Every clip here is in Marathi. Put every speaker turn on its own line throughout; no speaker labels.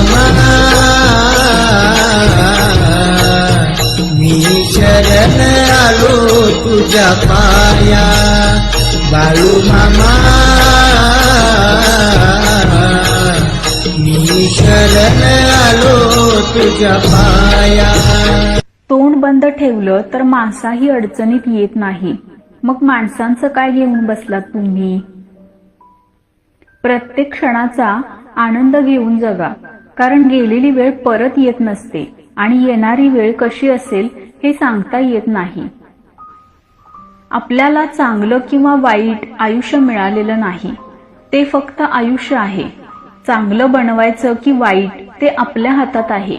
मामा मी शरण आलो तुझ्या पाया, बाळू मामा मी शरण आलो तुझ्या पाया.
तोंड बंद ठेवलं तर माणसाही अडचणीत येत नाही. मग माणसांचं काय घेऊन बसलात तुम्ही? प्रत्येक क्षणाचा आनंद घेऊन जगा, कारण गेलेली वेळ परत येत नसते आणि येणारी वेळ कशी असेल हे सांगता येत नाही. आपल्याला चांगलं किंवा वाईट आयुष्य मिळालेलं नाही, ते फक्त आयुष्य आहे. चांगलं बनवायचं की वाईट ते आपल्या हातात आहे.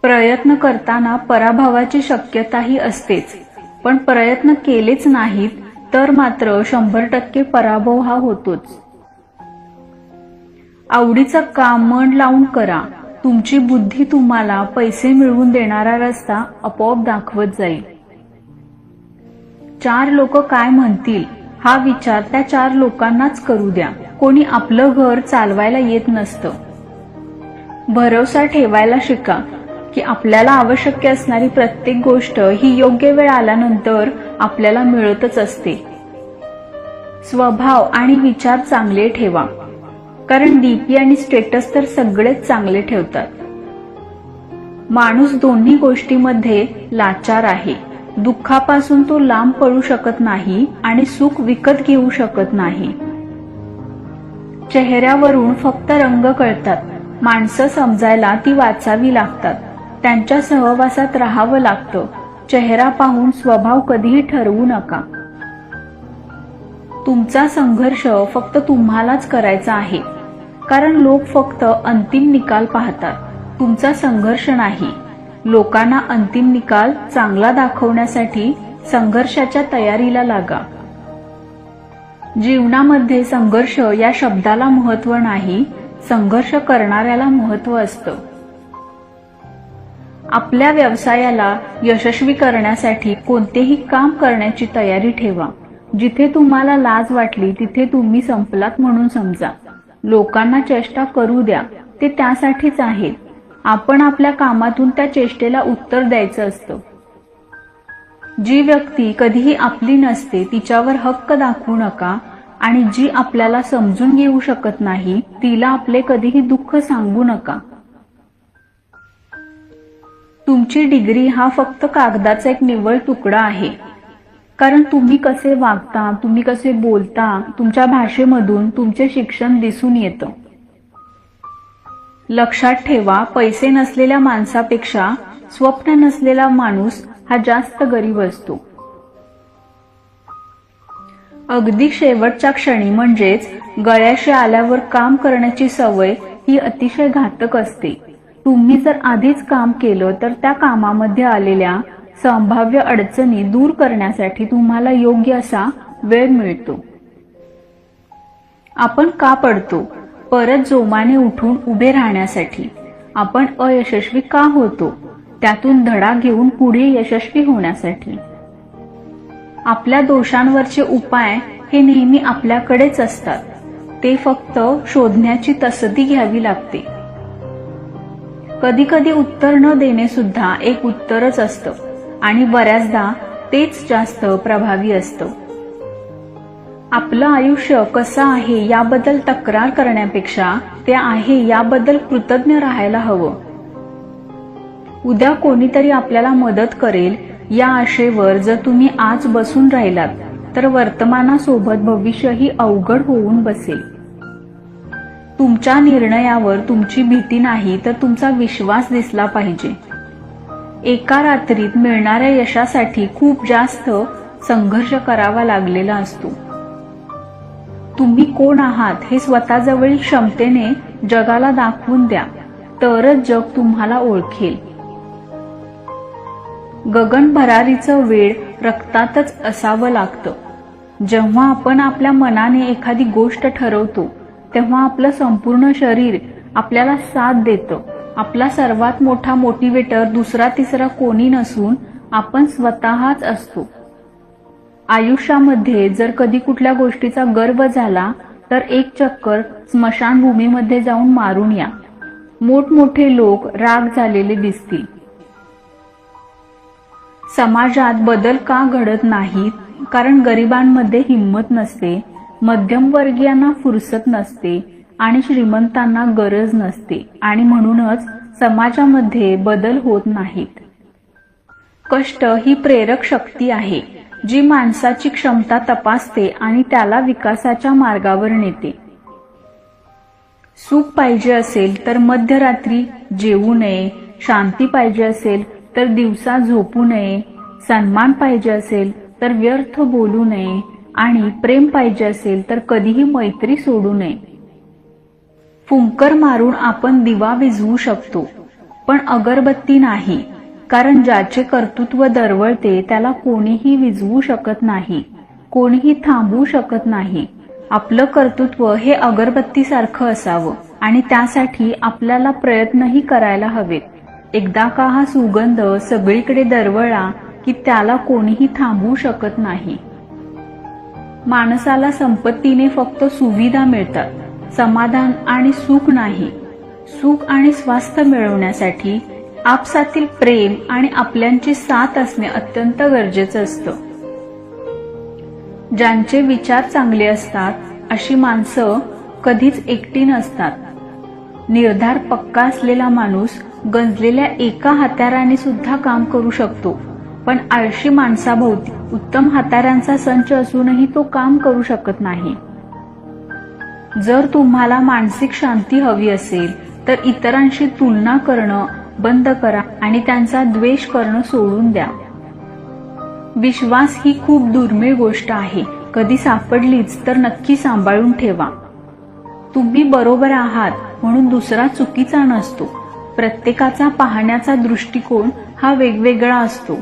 प्रयत्न करताना पराभवाची शक्यताही असतेच, पण प्रयत्न केलेच नाहीत तर मात्र 100% पराभव हा होतोच. आवडीचं काम मन लावून करा. तुमची बुद्धी तुम्हाला पैसे मिळवून देणारा रस्ता आपोआप दाखवत जाईल. 4 लोक काय म्हणतील हा विचार त्या 4 लोकांनाच करू द्या. कोणी आपलं घर चालवायला येत नसतं. भरोसा ठेवायला शिका की आपल्याला आवश्यक असणारी प्रत्येक गोष्ट ही योग्य वेळ आल्यानंतर आपल्याला मिळतच असते. स्वभाव आणि विचार चांगले ठेवा, कारण डीपी आणि स्टेटस तर सगळेच चांगले ठेवतात. माणूस दोन्ही गोष्टीमध्ये लाचार आहे. दुःखापासून तो लांब पळू शकत नाही आणि सुख विकत घेऊ शकत नाही. चेहऱ्यावरून फक्त रंग कळतात. माणसं समजायला ती वाचावी लागतात. त्यांच्या सहवासात राहावं लागतं. चेहरा पाहून स्वभाव कधीही ठरवू नका. तुमचा संघर्ष फक्त तुम्हालाच करायचा आहे, कारण लोक फक्त अंतिम निकाल पाहतात, तुमचा संघर्ष नाही. लोकांना अंतिम निकाल चांगला दाखवण्यासाठी संघर्षाच्या तयारीला लागा. जीवनामध्ये संघर्ष या शब्दाला महत्त्व नाही, संघर्ष करणाऱ्याला महत्त्व असतं. आपल्या व्यवसायाला यशस्वी करण्यासाठी कोणतेही काम करण्याची तयारी ठेवा. जिथे तुम्हाला लाज वाटली तिथे तुम्ही संपलात म्हणून समजा. लोकांना चेष्टा करू द्या, ते त्यासाठीच आहेत. आपण आपल्या कामातून त्या चेष्टेला उत्तर द्यायचं असतं. जी व्यक्ती कधीही आपली नसते तिच्यावर हक्क दाखवू नका, आणि जी आपल्याला समजून घेऊ शकत नाही तिला आपले कधीही दुःख सांगू नका. तुमची डिग्री हा फक्त कागदाचा एक निव्वळ तुकडा आहे, कारण तुम्ही कसे वागता, तुम्ही कसे बोलता, तुमच्या भाषेमधून तुमचे शिक्षण दिसून येतं. लक्षात ठेवा, पैसे नसलेल्या माणसापेक्षा स्वप्न नसलेला माणूस हा जास्त गरीब असतो. अगदी शेवटच्या क्षणी म्हणजेच गळ्याशी आल्यावर काम करण्याची सवय ही अतिशय घातक असते. तुम्ही जर आधीच काम केलं तर त्या कामामध्ये आलेल्या संभाव्य अडचणी दूर करण्यासाठी तुम्हाला योग्य असा वेळ मिळतो. आपण का पडतो? परत जोमाने उठून उभे राहण्यासाठी. आपण अयशस्वी का होतो? त्यातून धडा घेऊन पुढे यशस्वी होण्यासाठी. आपल्या दोषांवरचे उपाय हे नेहमी आपल्याकडेच असतात. ते फक्त शोधण्याची तसदी घ्यावी लागते. कधी कधी उत्तर न देणे सुद्धा एक उत्तरच असतं, आणि बऱ्याचदा तेच जास्त प्रभावी असतं. आपलं आयुष्य कसं आहे याबद्दल तक्रार करण्यापेक्षा ते आहे याबद्दल कृतज्ञ राहायला हवं. उद्या कोणीतरी आपल्याला मदत करेल या आशेवर जर तुम्ही आज बसून राहिलात तर वर्तमानासोबत भविष्यही अवघड होऊन बसेल. तुमच्या निर्णयावर तुमची भीती नाही तर तुमचा विश्वास दिसला पाहिजे. एका रात्रीत मिळणाऱ्या यशासाठी खूप जास्त संघर्ष करावा लागलेला असतो. तुम्ही कोण आहात हे स्वतःजवळील क्षमतेने जगाला दाखवून द्या, तरच जग तुम्हाला ओळखेल. गगन भरारीचं वेळ रक्तातच असावं लागतं. जेव्हा आपण आपल्या मनाने एखादी गोष्ट ठरवतो तेव्हा आपलं संपूर्ण शरीर आपल्याला साथ देतं. आपला सर्वात मोठा मोटिवेटर दुसरा तिसरा कोणी नसून आपण स्वतःच असतो. आयुष्यामध्ये जर कधी कुठल्या गोष्टीचा गर्व झाला तर एक चक्कर स्मशानभूमीमध्ये जाऊन मारून या. मोठमोठे लोक राग झालेले दिसतील. समाजात बदल का घडत नाहीत? कारण गरिबांमध्ये हिंमत नसते, मध्यमवर्गीयांना फुरसत नसते आणि श्रीमंतांना गरज नसते, आणि म्हणूनच समाजामध्ये बदल होत नाहीत. कष्ट ही प्रेरक शक्ती आहे जी माणसाची क्षमता तपासते आणि त्याला विकासाच्या मार्गावर नेते. सुख पाहिजे असेल तर मध्यरात्री जेवू नये, शांती पाहिजे असेल तर दिवसा झोपू नये, सन्मान पाहिजे असेल तर व्यर्थ बोलू नये, आणि प्रेम पाहिजे असेल तर कधीही मैत्री सोडू नये. फुंकर मारून आपण दिवा विझवू शकतो, पण अगरबत्ती नाही, कारण ज्याचे कर्तृत्व दरवळते त्याला कोणीही विझवू शकत नाही, कोणीही थांबवू शकत नाही. आपलं कर्तृत्व हे अगरबत्तीसारखं असावं आणि त्यासाठी आपल्याला प्रयत्नही करायला हवेत. एकदा का हा सुगंध सगळीकडे दरवळला की त्याला कोणीही थांबवू शकत नाही. माणसाला संपत्तीने फक्त सुविधा मिळतात, समाधान आणि सुख नाही. सुख आणि स्वास्थ्य मिळवण्यासाठी आपसातील प्रेम आणि आपल्यांची साथ असणे अत्यंत गरजेचं असतं. ज्यांचे विचार चांगले असतात अशी माणसं कधीच एकटी नसतात. निर्धार पक्का असलेला माणूस गंजलेल्या एका हत्याराने सुद्धा काम करू शकतो, पण आळशी माणसाभोवती उत्तम हत्यारांचा संच असूनही तो काम करू शकत नाही. जर तुम्हाला मानसिक शांती हवी असेल तर इतरांशी तुलना करणं बंद करा आणि त्यांचा द्वेष करणं सोडून द्या. विश्वास ही खूप दुर्मिळ गोष्ट आहे. कधी सापडलीच तर नक्की सांभाळून ठेवा. तुम्ही बरोबर आहात म्हणून दुसरा चुकीचा नसतो. प्रत्येकाचा पाहण्याचा दृष्टिकोन हा वेगवेगळा असतो.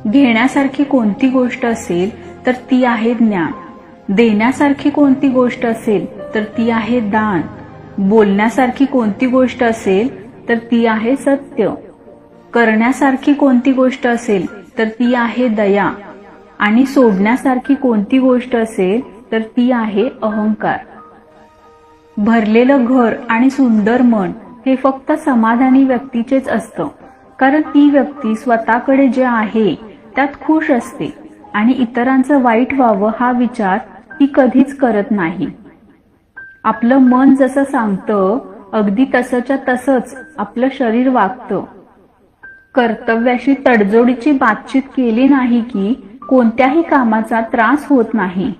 घेण्यासारखी कोणती गोष्ट असेल तर ती आहे ज्ञान. देण्यासारखी कोणती गोष्ट असेल तर ती आहे दान. बोलण्यासारखी कोणती गोष्ट असेल तर ती आहे सत्य. करण्यासारखी कोणती गोष्ट असेल तर ती आहे दया. आणि सोडण्यासारखी कोणती गोष्ट असेल तर ती आहे अहंकार. भरलेलं घर आणि सुंदर मन हे फक्त समाधानी व्यक्तीचेच असतं, कारण ती व्यक्ती स्वतःकडे जे आहे त्यात खुश असते आणि इतरांचं वाईट व्हावं हा विचार ती कधीच करत नाही. आपलं मन जसं सांगतं अगदी तसंच्या तसंच आपलं शरीर वागतं. कर्तव्याशी तडजोडीची बातचीत केली नाही की कोणत्याही कामाचा त्रास होत नाही.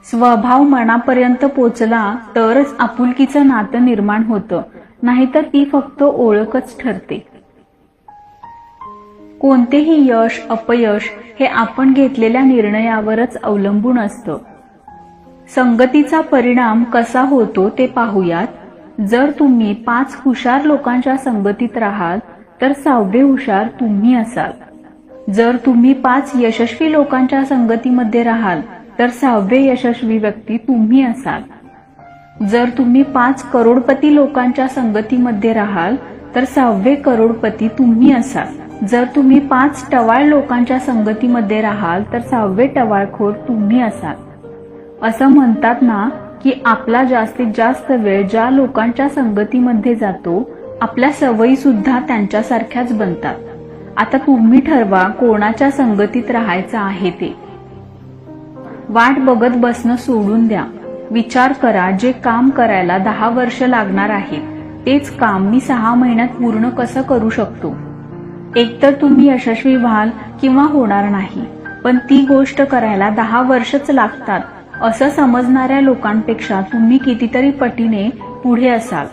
स्वभाव मनापर्यंत पोचला तरच आपुलकीचं नातं निर्माण होतं, नाहीतर ती फक्त ओळखच ठरते. कोणतेही यश अपयश हे आपण घेतलेल्या निर्णयावरच अवलंबून असतं. संगतीचा परिणाम कसा होतो ते पाहूयात. जर तुम्ही 5 हुशार लोकांच्या संगतीत राहाल तर 6वे हुशार तुम्ही असाल. जर तुम्ही 5 यशस्वी लोकांच्या संगतीमध्ये राहाल तर 6वे यशस्वी व्यक्ती तुम्ही असाल. जर तुम्ही 5 करोडपती लोकांच्या संगतीमध्ये राहाल तर 6वे करोडपती तुम्ही असाल. जर तुम्ही 5 टवाळ लोकांच्या संगतीमध्ये राहाल तर 6वे टवाळखोर तुम्ही असाल. असं म्हणतात ना की आपला जास्तीत जास्त वेळ ज्या लोकांच्या संगतीमध्ये जातो आपल्या सवयी सुद्धा त्यांच्यासारख्याच बनतात. आता तुम्ही ठरवा कोणाच्या संगतीत राहायचं आहे ते. वाट बघत बसणं सोडून द्या. विचार करा, जे काम करायला 10 वर्ष लागणार आहे तेच काम मी 6 महिन्यात पूर्ण कसं करू शकतो. एकतर तुम्ही यशस्वी व्हाल किंवा होणार नाही, पण ती गोष्ट करायला 10 वर्षच लागतात असं समजणाऱ्या लोकांपेक्षा तुम्ही कितीतरी पटीने पुढे असाल.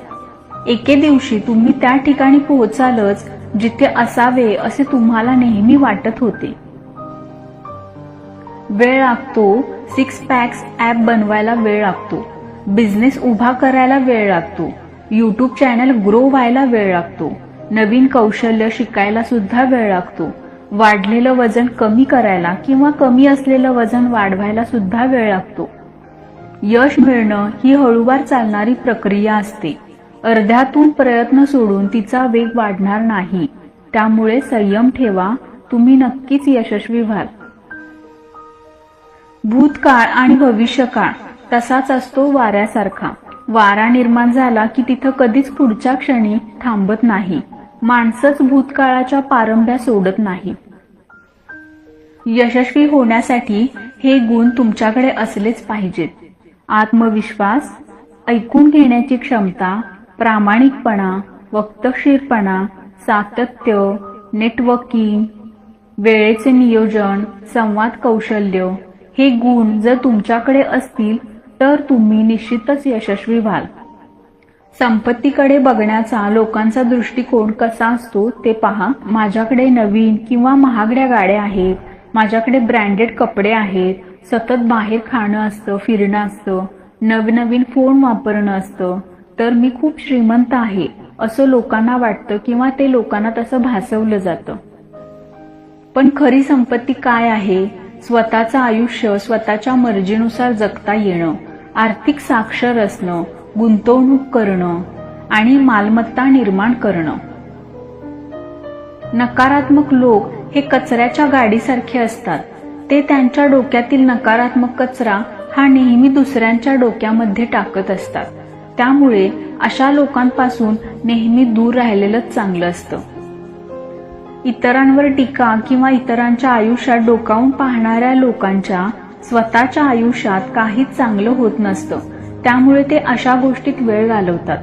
एके दिवशी तुम्ही त्या ठिकाणी पोहोचालच जिथे असावे असे तुम्हाला नेहमी वाटत होते. वेळ लागतो. 6 पॅक्स ॲप बनवायला वेळ लागतो. बिझनेस उभा करायला वेळ लागतो. यूट्यूब चॅनल ग्रो व्हायला वेळ लागतो. नवीन कौशल्य शिकायला सुद्धा वेळ लागतो. वाढलेलं वजन कमी करायला किंवा कमी असलेलं वजन वाढवायला सुद्धा वेळ लागतो. यश मिळणं ही हळूवार चालणारी प्रक्रिया असते. अर्ध्यातून प्रयत्न सोडून तिचा वेग वाढणार नाही. त्यामुळे संयम ठेवा. तुम्ही नक्कीच यशस्वी व्हाल. भूतकाळ आणि भविष्यकाळ तसाच असतो वाऱ्यासारखा. वारा निर्माण झाला की तिथं कधीच पुढच्या क्षणी थांबत नाही. माणसंच भूतकाळाच्या पारंब्या सोडत नाही. यशस्वी होण्यासाठी हे गुण तुमच्याकडे असलेच पाहिजेत. आत्मविश्वास, ऐकून घेण्याची क्षमता, प्रामाणिकपणा, वक्तशीरपणा, सातत्य, नेटवर्किंग, वेळेचे नियोजन, संवाद कौशल्य हे गुण जर तुमच्याकडे असतील तर तुम्ही निश्चितच यशस्वी व्हाल. संपत्तीकडे बघण्याचा लोकांचा दृष्टिकोन कसा असतो ते पहा. माझ्याकडे नवीन किंवा महागड्या गाड्या आहेत, माझ्याकडे ब्रँडेड कपडे आहेत, सतत बाहेर खाणं असतं, फिरणं असतं, नवनवीन फोन वापरणं असतं, तर मी खूप श्रीमंत आहे असं लोकांना वाटतं किंवा ते लोकांना तसं भासवलं जातं. पण खरी संपत्ती काय आहे? स्वतःचं आयुष्य स्वतःच्या मर्जीनुसार जगता येणं, आर्थिक साक्षर असणं, गुंतवणूक करणं आणि मालमत्ता निर्माण करणं. नकारात्मक लोक हे कचऱ्याच्या गाडीसारखे असतात. ते त्यांच्या डोक्यातील नकारात्मक कचरा हा नेहमी दुसऱ्यांच्या डोक्यामध्ये टाकत असतात. त्यामुळे अशा लोकांपासून नेहमी दूर राहिलेलंच चांगलं असतं. इतरांवर टीका किंवा इतरांच्या आयुष्यात डोकावून पाहणाऱ्या लोकांच्या स्वतःच्या आयुष्यात काहीच चांगलं होत नसतं. त्यामुळे ते अशा गोष्टीत वेळ घालवतात.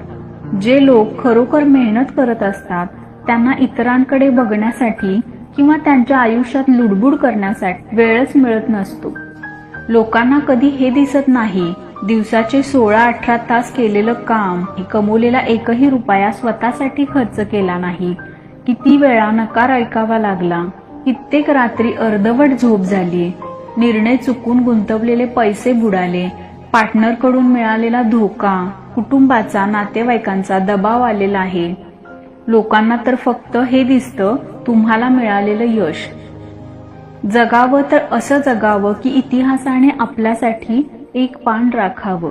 जे लोक खरोखर मेहनत करत असतात त्यांना इतरांकडे बघण्यासाठी किंवा त्यांच्या आयुष्यात लुडबुड करण्यासाठी वेळच मिळत नसतो. लोकांना कधी हे दिसत नाही दिवसाचे 16-18 तास केलेलं काम, कमवलेला एकही रुपया स्वतःसाठी खर्च केला नाही, किती वेळा नकार ऐकावा लागला, कित्येक रात्री अर्धवट झोप झाली, निर्णय चुकून गुंतवलेले पैसे बुडाले, पार्टनरकडून मिळालेला धोका, कुटुंबाचा, नातेवाईकांचा दबाव आलेला आहे. लोकांना तर फक्त हे दिसतं तुम्हाला मिळालेलं यश. जगावं तर असं जगावं की इतिहासाने आपल्यासाठी एक पान राखावं.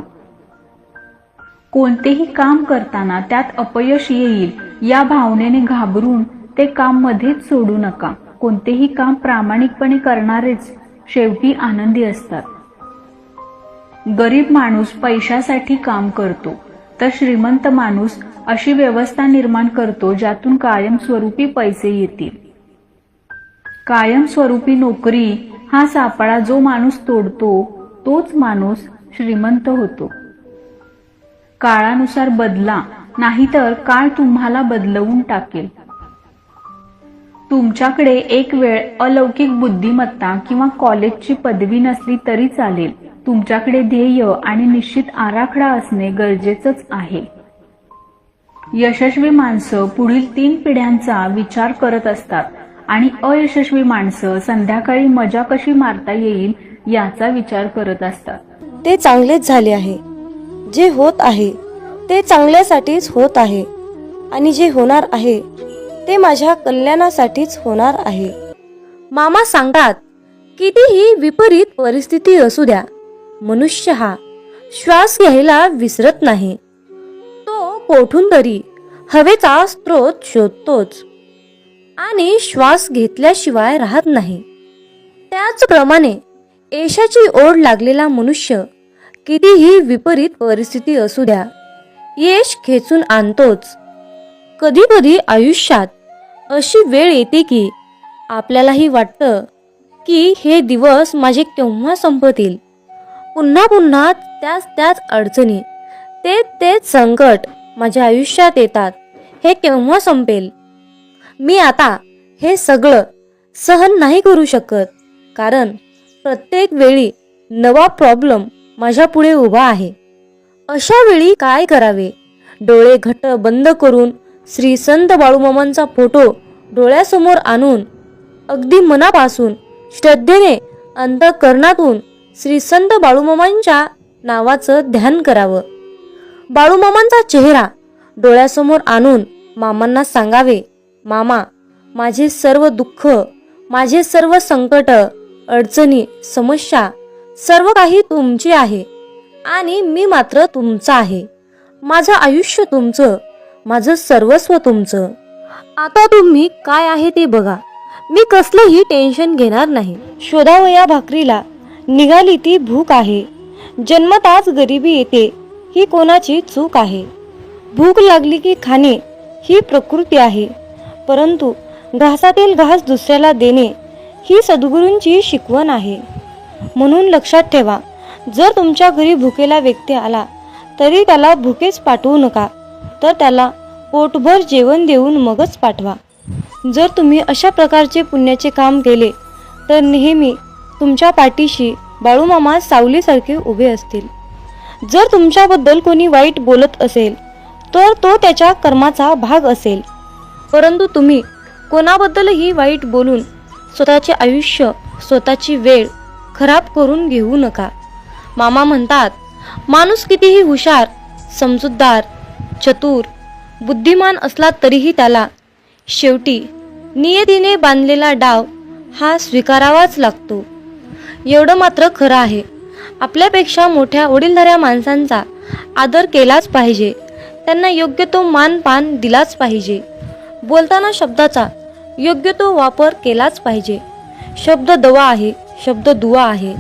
कोणतेही काम करताना त्यात अपयश येईल या भावनेने घाबरून ते काम मध्येच सोडू नका. कोणतेही काम प्रामाणिकपणे करणारेच शेवटी आनंदी असतात. गरीब माणूस पैशासाठी काम करतो तर श्रीमंत माणूस अशी व्यवस्था निर्माण करतो ज्यातून कायमस्वरूपी पैसे येतील. कायमस्वरूपी नोकरी हा सापळा जो माणूस तोडतो तोच माणूस श्रीमंत होतो. काळानुसार बदला, नाहीतर काळ तुम्हाला बदलवून टाकेल. तुमच्याकडे एक वेळ अलौकिक बुद्धिमत्ता किंवा कॉलेजची पदवी नसली तरी चालेल. तुमच्याकडे ध्येय आणि निश्चित आराखडा असणे गरजेचंच आहे. यशस्वी माणसं पुढील 3 पिढ्यांचा विचार करत असतात आणि अयशस्वी माणसं संध्याकाळी मजा कशी मारता येईल याचा विचार करत असतात.
ते चांगलेच झाले आहे. जे होत आहे ते चांगल्यासाठीच होत आहे आणि जे होणार आहे ते माझ्या कल्याणासाठीच होणार आहे. मामा सांगतात, कितीही विपरीत परिस्थिती असू द्या, मनुष्य हा श्वास घ्यायला विसरत नाही. तो कोठून तरी हवेचा स्रोत शोधतोच आणि श्वास घेतल्याशिवाय राहत नाही. त्याचप्रमाणे यशाची ओढ लागलेला मनुष्य कितीही विपरीत परिस्थिती असू द्या, यश खेचून आणतोच. कधी कधी आयुष्यात अशी वेळ येते की आपल्यालाही वाटतं की हे दिवस माझे केव्हा संपतील. पुन्हा पुन्हा त्याच अडचणी, तेच संकट माझ्या आयुष्यात येतात. हे केव्हा संपेल? मी आता हे सगळं सहन नाही करू शकत, कारण प्रत्येक वेळी नवा प्रॉब्लेम माझ्या पुढे उभा आहे. अशा वेळी काय करावे? डोळे घट्ट बंद करून श्री संत बाळूमामांचा फोटो डोळ्यासमोर आणून अगदी मनापासून श्रद्धेने अंतःकरणातून श्री संत बाळूमामांच्या नावाचं ध्यान करावं. बाळूमामांचा चेहरा डोळ्यासमोर आणून मामांना सांगावे, मामा, माझे सर्व दुःख, माझे सर्व संकट, अडचणी, समस्या सर्व काही तुमचे आहे आणि मी मात्र तुमचा आहे. माझं आयुष्य तुमचं, माझं सर्वस्व तुमचं. आता तुम्ही काय आहे ते बघा. मी कसलंही टेन्शन घेणार नाही. शोधावं या भाकरीला निघाली ती भूक आहे. जन्मताच गरिबी येते ही कोणाची चूक आहे. भूक लागली की खाणे ही प्रकृती आहे, परंतु घासातील घास दुसऱ्याला देणे ही सद्गुरूंची शिकवण आहे. म्हणून लक्षात ठेवा, जर तुमच्या घरी भुकेला व्यक्ती आला तरी त्याला भुकेच पाठवू नका, तर त्याला पोटभर जेवण देऊन मगच पाठवा. जर तुम्ही अशा प्रकारचे पुण्याचे काम केले तर नेहमी तुमच्या पाठीशी बाळूमामा सावलीसारखे उभे असतील. जर तुमच्याबद्दल कोणी वाईट बोलत असेल तर तो त्याच्या कर्माचा भाग असेल, परंतु तुम्ही कोणाबद्दलही वाईट बोलून स्वतःचे आयुष्य, स्वतःची वेळ खराब करून घेऊ नका. मामा म्हणतात, माणूस कितीही हुशार, समजूतदार, चतुर, बुद्धिमान असला तरीही त्याला शेवटी नियतीने बांधलेला डाव हा स्वीकारावाच लागतो. एवढं मात्र खरं आहे, आपल्यापेक्षा मोठ्या वडीलधाऱ्या माणसांचा आदर केलाच पाहिजे. त्यांना योग्य तो मानपान दिलाच पाहिजे. बोलताना शब्दाचा योग्य तो वापर केलाच पाहिजे. शब्द दवा आहे, शब्द दुवा आहे,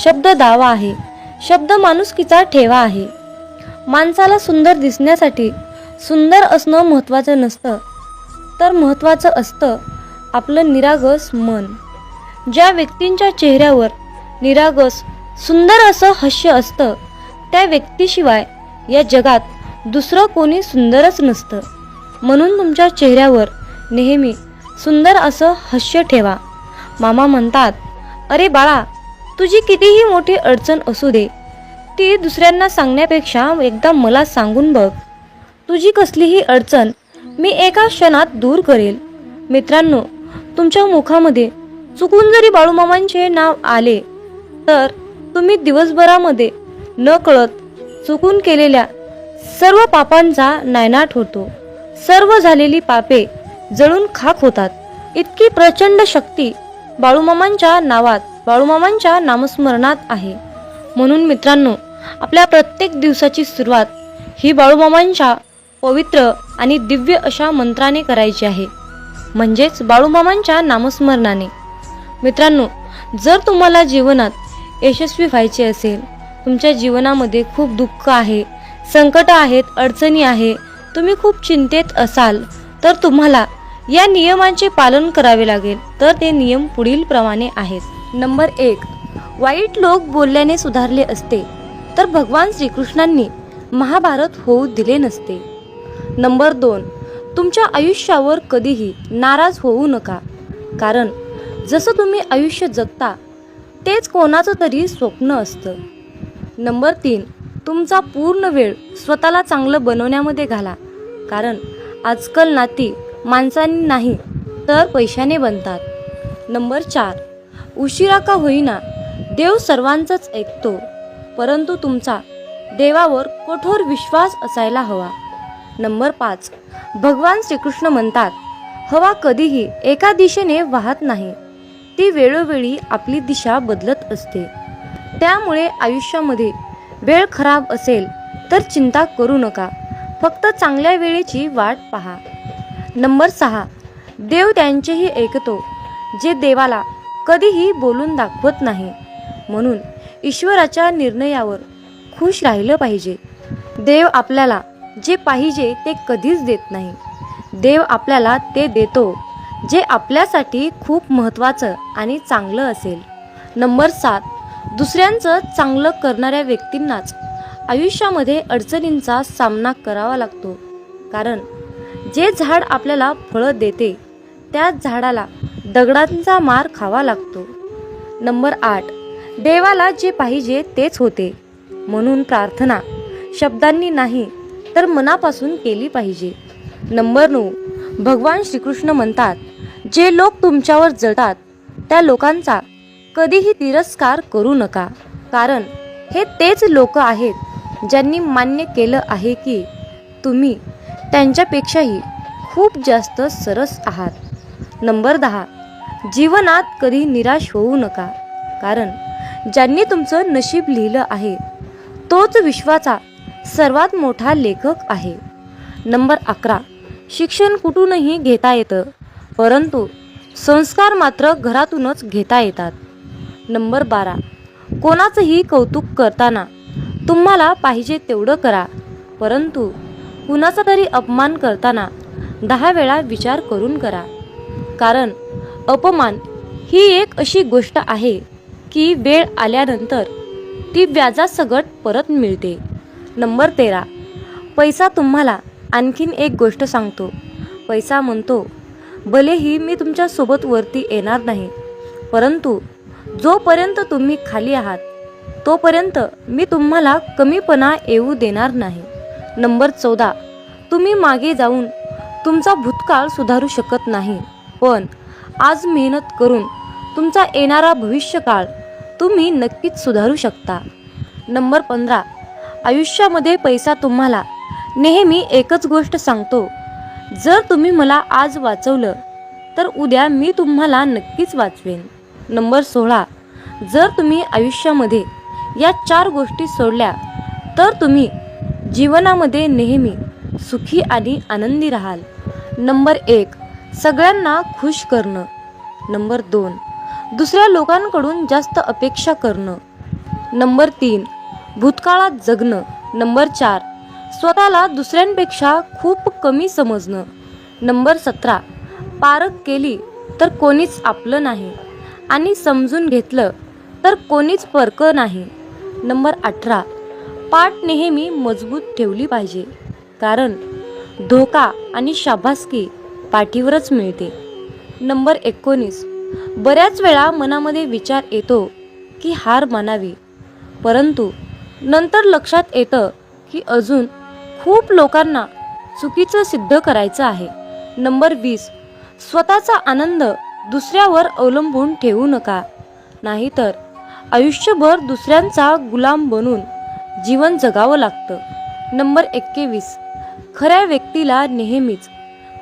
शब्द दावा आहे, शब्द माणुसकीचा ठेवा आहे. माणसाला सुंदर दिसण्यासाठी सुंदर असणं महत्त्वाचं नसतं, तर महत्त्वाचं असतं आपलं निरागस मन. ज्या व्यक्तींच्या चेहऱ्यावर निरागस सुंदर असं हास्य असतं, त्या व्यक्तीशिवाय या जगात दुसरं कोणी सुंदरच नसतं. म्हणून तुमच्या चेहऱ्यावर नेहमी सुंदर असं हास्य ठेवा. मामा म्हणतात, अरे बाळा, तुझी कितीही मोठी अडचण असू दे, ती दुसऱ्यांना सांगण्यापेक्षा एकदा मला सांगून बघ. तुझी कसलीही अडचण मी एका क्षणात दूर करेल. मित्रांनो, तुमच्या मुखामध्ये चुकून जरी बाळूमामांचे नाव आले तर तुम्ही दिवसभरामध्ये न कळत चुकून केलेल्या सर्व पापांचा नायनाट होतो. सर्व झालेली पापे जळून खाक होतात. इतकी प्रचंड शक्ती बाळूमामांच्या नावात, बाळूमामांच्या नामस्मरणात आहे. म्हणून मित्रांनो, आपल्या प्रत्येक दिवसाची सुरुवात ही बाळूमामांच्या पवित्र आणि दिव्य अशा मंत्राने करायची आहे, म्हणजेच बाळूमामांच्या नामस्मरणाने. मित्रांनो, जर तुम्हाला जीवनात यशस्वी व्हायचे असेल, तुमच्या जीवनामध्ये खूप दुःख आहे, संकट आहेत, अडचणी आहे, तुम्ही खूप चिंतेत असाल, तर तुम्हाला या नियमांचे पालन करावे लागेल. तर ते नियम पुढील प्रमाणे आहेत. नंबर 1, वाईट लोक बोलल्याने सुधारले असते तर भगवान श्रीकृष्णांनी महाभारत होऊ दिले नसते. नंबर 2, तुमच्या आयुष्यावर कधीही नाराज होऊ नका, कारण जसं तुम्ही आयुष्य जगता तेच कोणाचं तरी स्वप्न असतं. नंबर 3, तुमचा पूर्ण वेळ स्वतःला चांगलं बनवण्यामध्ये घाला, कारण आजकाल नाती माणसांनी नाही तर पैशाने बनतात. नंबर 4, उशिरा का होईना देव सर्वांचंच ऐकतो, परंतु तुमचा देवावर कठोर विश्वास असायला हवा. नंबर 5, भगवान श्रीकृष्ण म्हणतात, हवा कधीही एका दिशेने वाहत नाही, ती वेळोवेळी आपली दिशा बदलत असते. त्यामुळे आयुष्यामध्ये वेळ खराब असेल तर चिंता करू नका, फक्त चांगल्या वेळेची वाट पहा. नंबर 6, देव त्यांचेही ऐकतो जे देवाला कधीही बोलून दाखवत नाही. म्हणून ईश्वराच्या निर्णयावर खुश राहिलं पाहिजे. देव आपल्याला जे पाहिजे ते कधीच देत नाही. देव आपल्याला ते देतो जे आपल्यासाठी खूप महत्त्वाचं आणि चांगलं असेल. नंबर 7, दुसऱ्यांचं चांगलं करणाऱ्या व्यक्तींनाच आयुष्यामध्ये अडचणींचा सामना करावा लागतो, कारण जे झाड आपल्याला फळं देते त्याच झाडाला दगडांचा मार खावा लागतो. नंबर 8, देवाला जे पाहिजे तेच होते, म्हणून प्रार्थना शब्दांनी नाही तर मनापासून केली पाहिजे. नंबर 9, भगवान श्रीकृष्ण म्हणतात, जे लोक तुमच्यावर जळतात त्या लोकांचा कधीही तिरस्कार करू नका, कारण हे तेच लोक आहेत ज्यांनी मान्य केलं आहे की तुम्ही त्यांच्यापेक्षाही खूप जास्त सरस आहात. नंबर 10, जीवनात कधी निराश होऊ नका, कारण ज्यांनी तुमचं नशीब लिहिलं आहे तोच विश्वाचा सर्वात मोठा लेखक आहे. नंबर 11, शिक्षण कुठूनही घेता येतं, परंतु संस्कार मात्र घरातूनच घेता येतात. नंबर 12, कोणाचंही कौतुक करताना तुम्हाला पाहिजे तेवढं करा, परंतु कुणाचा तरी अपमान करताना 10 वेळा विचार करून करा. कारण अपमान ही एक अशी गोष्ट आहे की वेळ आल्यानंतर ती व्याजासकट परत मिळते. नंबर 13, पैसा तुम्हाला आणखीन एक गोष्ट सांगतो. पैसा म्हणतो, भलेही मी तुमच्या सोबत वरती येणार नाही, परंतु जोपर्यंत तुम्ही खाली आहात तोपर्यंत मी तुम्हाला कमीपणा येऊ देणार नाही. नंबर 14, तुम्ही मागे जाऊन तुमचा भूतकाळ सुधारू शकत नाही, पण आज मेहनत करून तुमचा येणारा भविष्यकाळ तुम्ही नक्कीच सुधारू शकता. नंबर 15, आयुष्यामध्ये पैसा तुम्हाला नेहमी एकच गोष्ट सांगतो, जर तुम्ही मला आज वाचवलं तर उद्या मी तुम्हाला नक्कीच वाचवेन. नंबर 16, जर तुम्ही आयुष्यामध्ये या 4 गोष्टी सोडल्या तर तुम्ही जीवनामध्ये नेहमी सुखी आणि आनंदी राहाल. नंबर 1, सगळ्यांना खुश करणं. नंबर 2, दुसऱ्या लोकांकडून जास्त अपेक्षा करणं. नंबर 3, भूतकाळात जगणं. नंबर 4, स्वतःला दुसऱ्यांपेक्षा खूप कमी समजणं. नंबर 17, पारख केली तर कोणीच आपलं नाही आणि समजून घेतलं तर कोणीच परकं नाही. नंबर 18, पाठ नेहमी मजबूत ठेवली पाहिजे, कारण धोका आणि शाबासकी पाठीवरच मिळते. नंबर 19, बऱ्याच वेळा मनामध्ये विचार येतो की हार मानावी, परंतु नंतर लक्षात येतं की अजून खूप लोकांना चुकीचं सिद्ध करायचं आहे. नंबर 20, स्वतःचा आनंद दुसऱ्यावर अवलंबून ठेवू नका, नाहीतर आयुष्यभर दुसऱ्यांचा गुलाम बनून जीवन जगावं लागतं. नंबर 21, खऱ्या व्यक्तीला नेहमीच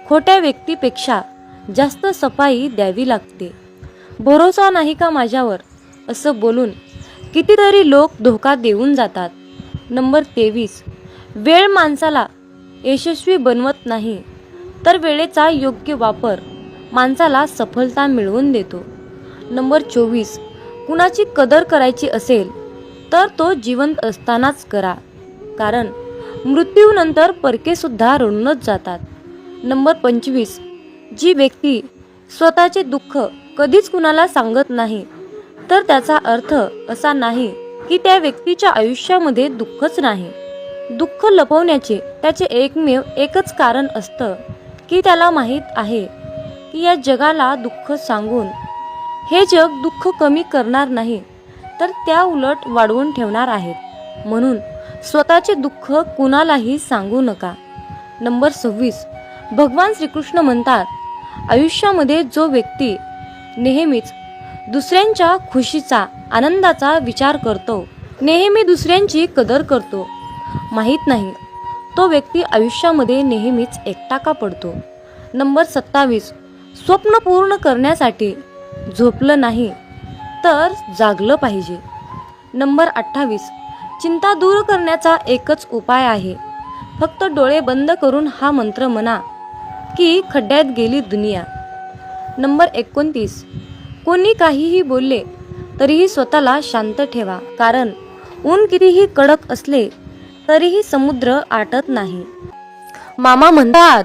खोट्या व्यक्तीपेक्षा जास्त सफाई द्यावी लागते. भरोसा नाही का माझ्यावर असं बोलून कितीतरी लोक धोका देऊन जातात. नंबर 23, वेळ माणसाला यशस्वी बनवत नाही, तर वेळेचा योग्य वापर माणसाला सफलता मिळवून देतो. नंबर 24, कुणाची कदर करायची असेल तर तो जिवंत असतानाच करा, कारण मृत्यूनंतर परकेसुद्धा रडूनच जातात. नंबर 25, जी व्यक्ती स्वतःचे दुःख कधीच कुणाला सांगत नाही तर त्याचा अर्थ असा नाही की त्या व्यक्तीच्या आयुष्यामध्ये दुःखच नाही. दुःख लपवण्याचे त्याचे एकमेव एकच कारण असतं की त्याला माहीत आहे की या जगाला दुःख सांगून हे जग दुःख कमी करणार नाही, तर त्या उलट वाढवून ठेवणार आहेत. म्हणून स्वतःचे दुःख कुणालाही सांगू नका. नंबर 26, भगवान श्रीकृष्ण म्हणतात, आयुष्यामध्ये जो व्यक्ती नेहमीच दुसऱ्यांच्या खुशीचा, आनंदाचा विचार करतो, नेहमी दुसऱ्यांची कदर करतो, माहीत नाही तो व्यक्ती आयुष्यामध्ये नेहमीच एकटा का पडतो. नंबर 27, स्वप्न पूर्ण करण्यासाठी झोपलं नाही तर जागलं पाहिजे. नंबर 28, चिंता दूर करण्याचा एकच उपाय आहे, फक्त डोळे बंद करून हा मंत्र म्हणा की खड्ड्यात गेली दुनिया. नंबर 29, कोणी काहीही बोलले तरीही स्वतःला शांत ठेवा, कारण ऊन कितीही कडक असले तरीही समुद्र आटत नाही. मामा म्हणतात,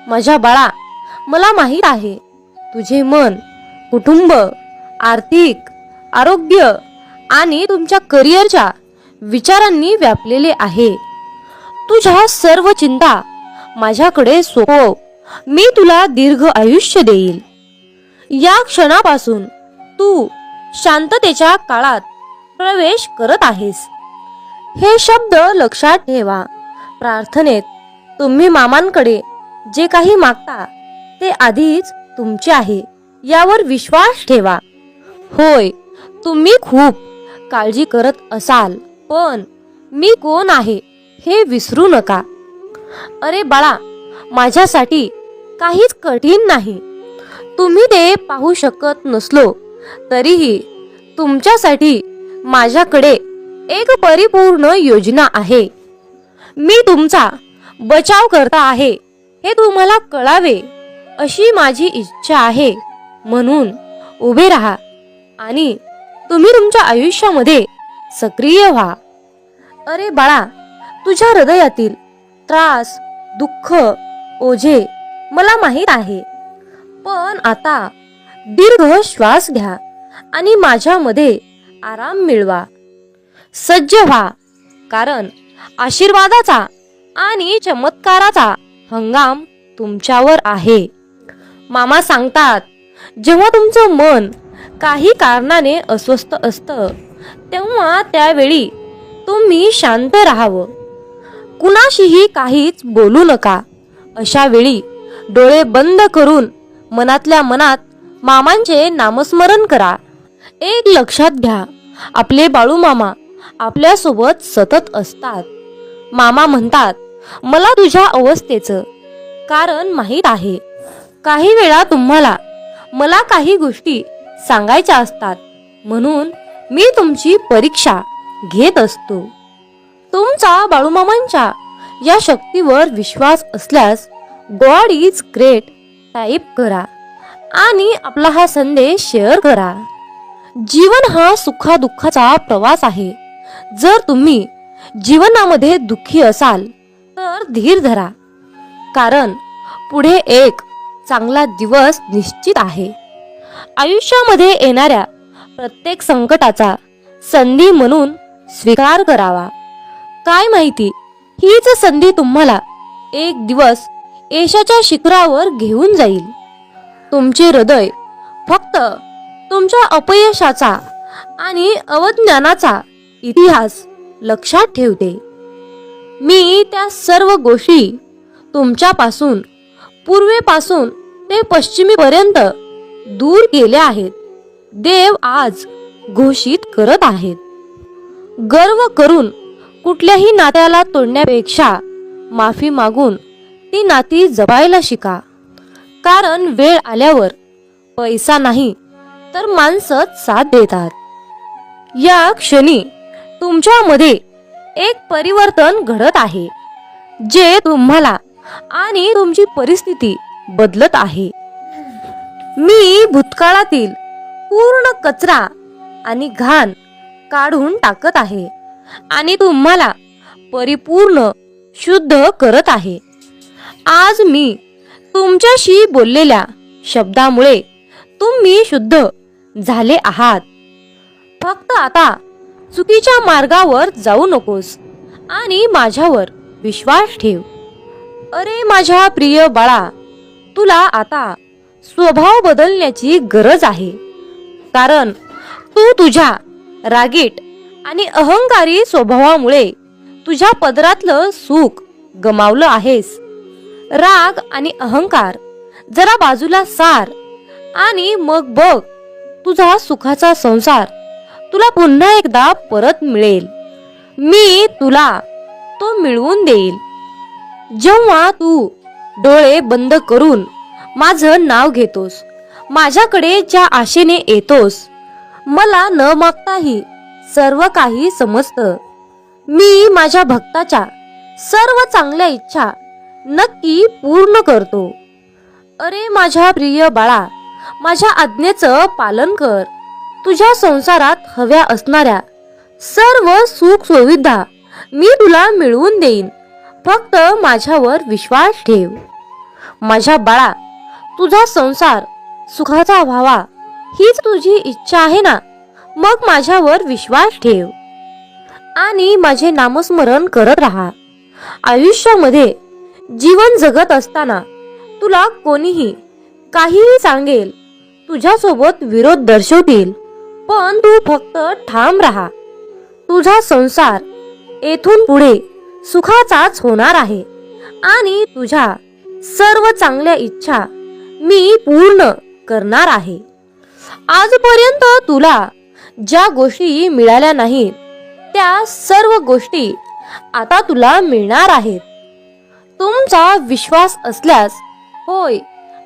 माझ्या बाळा, मला माहीत आहे तुझे मन कुटुंब, आर्थिक, आरोग्य आणि तुमच्या करिअरच्या विचारांनी व्यापलेले आहे. तुझ्या सर्व चिंता माझ्याकडे सोपव, मी तुला दीर्घ आयुष्य देईल. या क्षणापासून तू शांततेच्या काळात प्रवेश करत आहेस. हे शब्द लक्षात ठेवा. प्रार्थनेत तुम्ही मामांकडे जे काही मागता ते आधीच तुमचे आहे यावर विश्वास ठेवा. होय, तुम्ही खूप काळजी करत असाल, पण मी कोण आहे हे विसरू नका. अरे बाळा, माझ्यासाठी काहीच कठीण नाही. तुम्ही ते पाहू शकत नसलो तरीही तुमच्यासाठी माझ्याकडे एक परिपूर्ण योजना आहे. मी तुमचा बचाव करता आहे हे तुम्हाला कळावे अशी माझी इच्छा आहे. म्हणून उभे राहा आणि तुम्ही तुमच्या आयुष्यामध्ये सक्रिय व्हा. अरे बाळा, तुझ्या हृदयातील त्रास, दुःख, ओझे मला माहीत आहे. पण आता दीर्घ श्वास घ्या आणि माझ्यामध्ये आराम मिळवा. सज्ज व्हा, कारण आशीर्वादाचा आणि चमत्काराचा हंगाम तुमच्यावर आहे. मामा सांगतात, जेव्हा तुमचं मन काही कारणाने अस्वस्थ असतं तेव्हा त्यावेळी तुम्ही शांत राहावं. कुणाशीही काहीच बोलू नका. अशा वेळी डोळे बंद करून मनातल्या मनात मामांचे नामस्मरण करा. एक लक्षात घ्या, आपले बाळू मामा आपल्यासोबत सतत असतात. मामा म्हणतात, मला तुझ्या अवस्थेचं कारण माहीत आहे. काही वेळा तुम्हाला मला काही गोष्टी सांगायच्या असतात, म्हणून मी तुमची परीक्षा घेत असतो. तुमचा बाळूमामांच्या या शक्तीवर विश्वास असल्यास गॉड इज ग्रेट टाईप करा आणि आपला हा संदेश शेअर करा. जीवन हा सुखादुःखाचा प्रवास आहे. जर तुम्ही जीवनामध्ये दुःखी असाल तर धीर धरा, कारण पुढे एक चांगला दिवस निश्चित आहे. आयुष्यामध्ये येणाऱ्या प्रत्येक संकटाचा संधी म्हणून स्वीकार करावा. काय माहिती, हीच संधी तुम्हाला एक दिवस यशाच्या शिखरावर घेऊन जाईल. तुमचे हृदय फक्त तुमच्या अपयशाचा आणि अवज्ञानाचा इतिहास लक्षात ठेवते. मी त्या सर्व गोष्टी तुमच्यापासून पूर्वेपासून ते पश्चिमेपर्यंत दूर केल्या आहेत. देव आज घोषित करत आहेत, गर्व करून कुठल्याही नात्याला तोडण्यापेक्षा माफी मागून ती नाती जपायला शिका. कारण वेळ आल्यावर पैसा नाही तर माणसं साथ देतात. या क्षणी तुमच्यामध्ये एक परिवर्तन घडत आहे, जे तुम्हाला आणि तुमची परिस्थिती बदलत आहे. मी भूतकाळातील पूर्ण कचरा आणि घाण काढून टाकत आहे आणि तुम्हाला परिपूर्ण शुद्ध करत आहे. आज मी तुमच्याशी बोललेल्या शब्दामुळे तुम्ही शुद्ध झाले आहात. फक्त आता चुकीच्या मार्गावर जाऊ नकोस आणि माझ्यावर विश्वास ठेव. अरे माझ्या प्रिय बाळा, तुला आता स्वभाव बदलण्याची गरज आहे, कारण तू तुझ्या रागीट आणि अहंकारी स्वभावामुळे तुझ्या पदरातलं सुख गमावलं आहेस. राग आणि अहंकार जरा बाजूला सार आणि मग बघ, तुझा सुखाचा संसार तुला पुन्हा एकदा परत मिळेल. मी तुला तो मिळवून देईल. जेव्हा तू डोळे बंद करून माझं नाव घेतोस, माझ्याकडे ज्या आशेने येतोस, मला न मागताही सर्व काही समजतं. मी माझ्या भक्ताच्या सर्व चांगल्या इच्छा नक्की पूर्ण करतो. अरे माझ्या प्रिय बाळा, माझ्या आज्ञेचं पालन कर. तुझ्या संसारात हव्या असणाऱ्या सर्व सुख सुविधा मी तुला मिळवून देईन. फक्त माझ्यावर विश्वास ठेव. माझ्या बाळा, तुझा संसार सुखाचा व्हावा हीच तुझी इच्छा आहे ना? मग माझ्यावर विश्वास ठेव आणि माझे नामस्मरण करत राहा. आयुष्यामध्ये जीवन जगत असताना तुला कोणीही काहीही सांगेल, तुझ्यासोबत विरोध दर्शवतील, पण तू फक्त ठाम राहा. तुझा संसार येथून पुढे सुखाचाच होणार आहे आणि तुझ्या सर्व चांगल्या इच्छा मी पूर्ण करणार आहे. आजपर्यंत तुला ज्या गोष्टी मिळाल्या नाहीत त्या सर्व गोष्टी आता तुला मिळणार आहेत. तुमचा विश्वास असल्यास, होय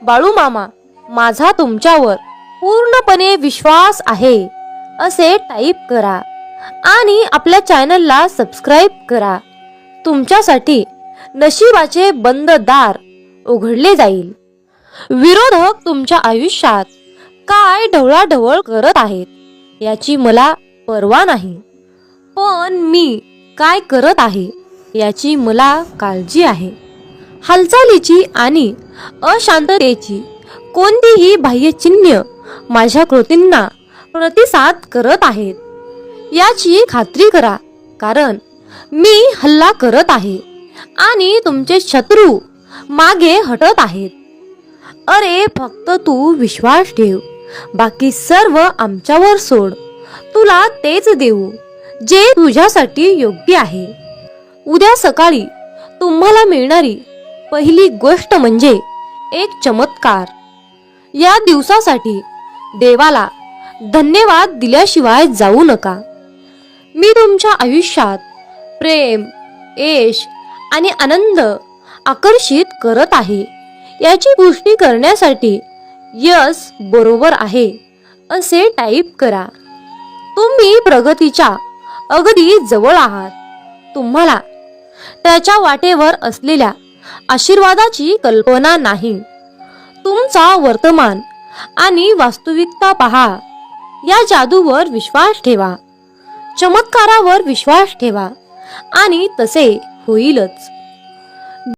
बाळू मामा, माझा तुमच्यावर पूर्णपणे विश्वास आहे असे टाईप करा आणि आपल्या चॅनलला सबस्क्राईब करा. तुमच्यासाठी नशिबाचे बंद दार उघडले जाईल. विरोधक तुमच्या आयुष्यात काय ढवळाढवळ करत आहेत याची मला पर्वा नाही, पण मी काय करत आहे याची मला काळजी आहे. हालचालीची आणि अशांततेची कोणतीही बाह्यचिन्ह माझ्या कृतींना प्रतिसाद करत आहेत याची खात्री करा, कारण मी हल्ला करत आहे आणि तुमचे शत्रू मागे हटत आहेत. अरे फक्त तू विश्वास ठेव, बाकी सर्व आमच्यावर सोड. तुला तेच देऊ जे तुझ्यासाठी योग्य आहे. उद्या सकाळी तुम्हाला मिळणारी पहिली गोष्ट म्हणजे एक चमत्कार. या दिवसासाठी देवाला धन्यवाद दिल्याशिवाय जाऊ नका. मी तुमच्या आयुष्यात प्रेम, यश आणि आनंद आकर्षित करत आहे याची पुष्टी करण्यासाठी यस बरोबर आहे असे टाईप करा. तुम्ही प्रगतीच्या अगदी जवळ आहात. तुम्हाला त्याच्या वाटेवर असलेल्या आशीर्वादाची कल्पना नाही. तुमचा वर्तमान आणि वास्तविकता पहा. या जादूवर विश्वास ठेवा, चमत्कारावर विश्वास ठेवा आणि तसे होईलच.